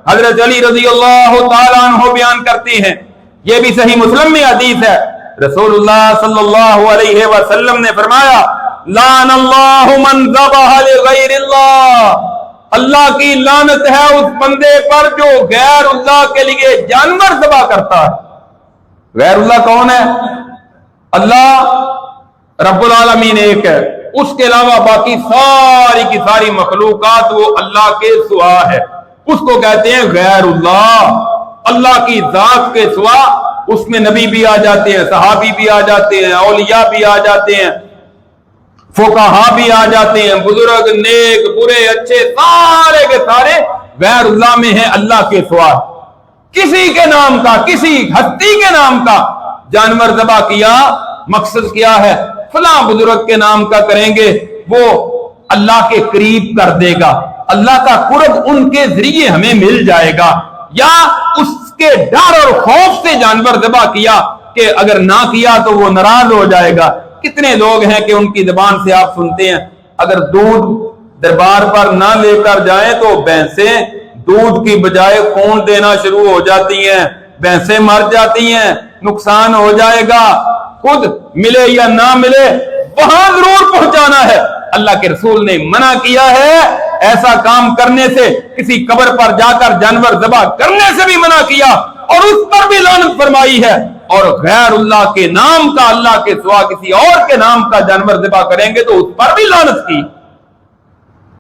حضرت علی رضی اللہ تعالیٰ عنہ بیان کرتے ہیں، یہ بھی صحیح مسلم میں حدیث ہے، رسول اللہ صلی اللہ علیہ وسلم نے فرمایا لعن اللہ من ذبح لغیر اللہ، اللہ کی لعنت ہے اس بندے پر جو غیر اللہ کے لیے جانور ذبح کرتا ہے۔ غیر اللہ کون ہے؟ اللہ رب العالمین ایک ہے، اس کے علاوہ باقی ساری کی ساری مخلوقات وہ اللہ کے سوا ہے، اس کو کہتے ہیں غیر اللہ۔ اللہ کی ذات کے سوا اس میں نبی بھی آ جاتے ہیں، صحابی بھی آ جاتے ہیں، اولیاء بھی آ جاتے ہیں، فقہا بھی آ جاتے ہیں، بزرگ نیک برے اچھے سارے کے سارے غیر اللہ میں ہیں اللہ کے سوا۔ کسی کے نام کا، کسی ہستی کے نام کا جانور ذبح کیا، مقصد کیا ہے؟ فلاں بزرگ کے نام کا کریں گے، وہ اللہ کے قریب کر دے گا، اللہ کا قرب ان کے ذریعے ہمیں مل جائے گا، یا اس کے ڈر اور خوف سے جانور ذبح کیا کہ اگر نہ کیا تو وہ ناراض ہو جائے گا۔ کتنے لوگ ہیں کہ ان کی زبان سے آپ سنتے ہیں اگر دودھ دربار پر نہ لے کر جائیں تو بھینسیں دودھ کی بجائے خون دینا شروع ہو جاتی ہیں، بھینسیں مر جاتی ہیں، نقصان ہو جائے گا، خود ملے یا نہ ملے وہاں ضرور پہنچانا ہے۔ اللہ کے رسول نے منع کیا ہے ایسا کام کرنے سے، کسی قبر پر جا کر جانور ذبح کرنے سے بھی منع کیا، اور اس پر بھی لعنت فرمائی ہے، اور غیر اللہ کے نام کا، اللہ کے سوا کسی اور کے نام کا جانور ذبح کریں گے تو اس پر بھی لعنت کی۔